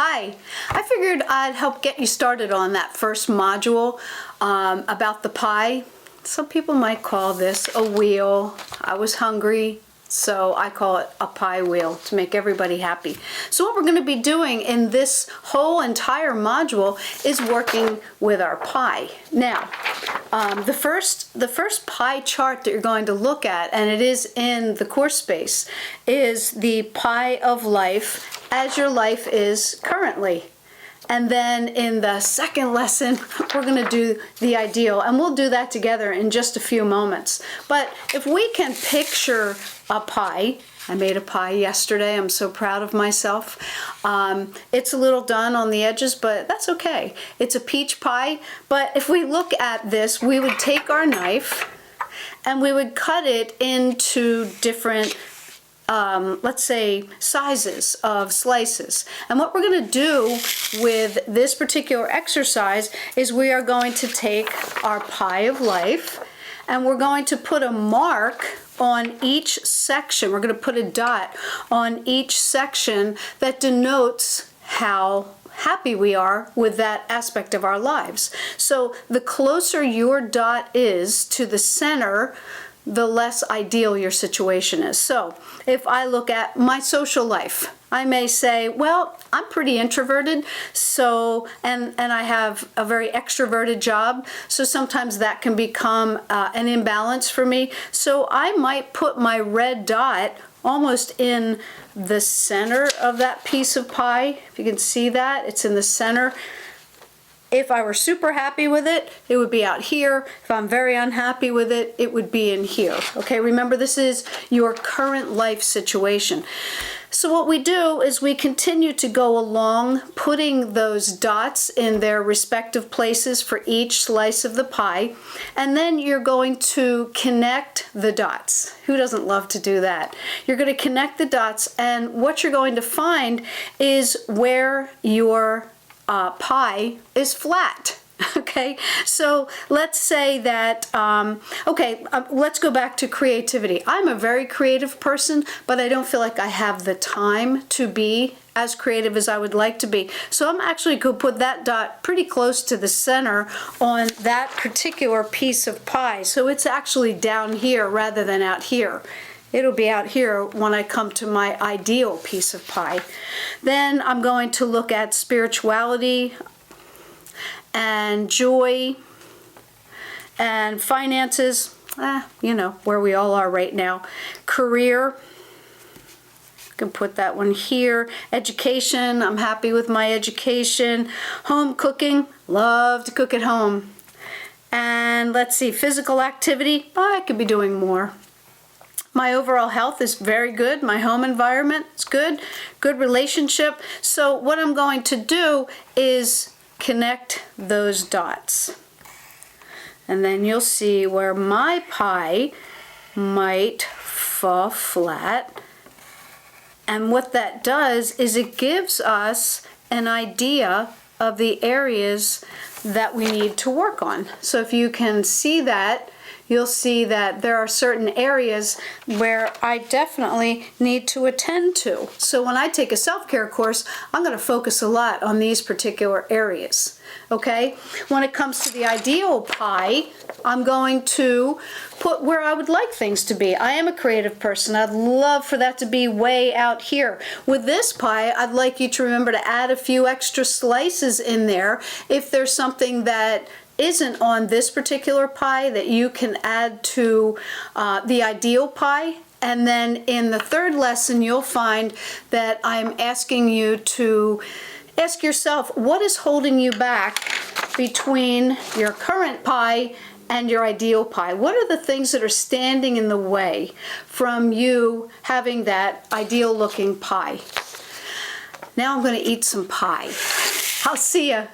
Hi, I figured I'd help get you started on that first module about the pie. Some people might call this a wheel. I was hungry, so I call it a pie wheel to make everybody happy. So what we're going to be doing in this whole entire module is working with our pie. Now, the first pie chart that you're going to look at, and it is in the course space, is the pie of life as your life is currently. And then in the second lesson, we're going to do the ideal, and we'll do that together in just a few moments. But if we can picture a pie, I made a pie yesterday. I'm so proud of myself. It's a little done on the edges, but that's okay. It's a peach pie. But if we look at this, we would take our knife and we would cut it into different let's say sizes of slices. And what we're going to do with this particular exercise is we are going to take our pie of life and we're going to put a mark on each section. We're going to put a dot on each section that denotes how happy we are with that aspect of our lives. So the closer your dot is to the center, the less ideal your situation is. So if I look at my social life, I may say, well, I'm pretty introverted, so and I have a very extroverted job, so sometimes that can become an imbalance for me. So I might put my red dot almost in the center of that piece of pie. If you can see that, it's in the center. If I were super happy with it, it would be out here. If I'm very unhappy with it, it would be in here. Okay, remember this is your current life situation. So what we do is we continue to go along putting those dots in their respective places for each slice of the pie, and then you're going to connect the dots. Who doesn't love to do that? You're going to connect the dots, and what you're going to find is where your pie is flat. Okay, so let's say that, let's go back to creativity. I'm a very creative person, but I don't feel like I have the time to be as creative as I would like to be. So I'm actually going to put that dot pretty close to the center on that particular piece of pie. So it's actually down here rather than out here. It'll be out here when I come to my ideal piece of pie. Then I'm going to look at spirituality and joy and finances, you know, where we all are right now. Career, I can put that one here. Education, I'm happy with my education. Home cooking, love to cook at home. And let's see, physical activity, I could be doing more. My overall health is very good. My home environment is good. Good relationship. So what I'm going to do is connect those dots. And then you'll see where my pie might fall flat. And what that does is it gives us an idea of the areas that we need to work on. So if you can see that, you'll see that there are certain areas where I definitely need to attend to. So when I take a self-care course, I'm going to focus a lot on these particular areas. Okay? When it comes to the ideal pie, I'm going to put where I would like things to be. I am a creative person. I'd love for that to be way out here. With this pie, I'd like you to remember to add a few extra slices in there if there's something that isn't on this particular pie that you can add to the ideal pie. And then in the third lesson, you'll find that I'm asking you to ask yourself, what is holding you back between your current pie and your ideal pie? What are the things that are standing in the way from you having that ideal looking pie? Now I'm going to eat some pie. I'll see ya.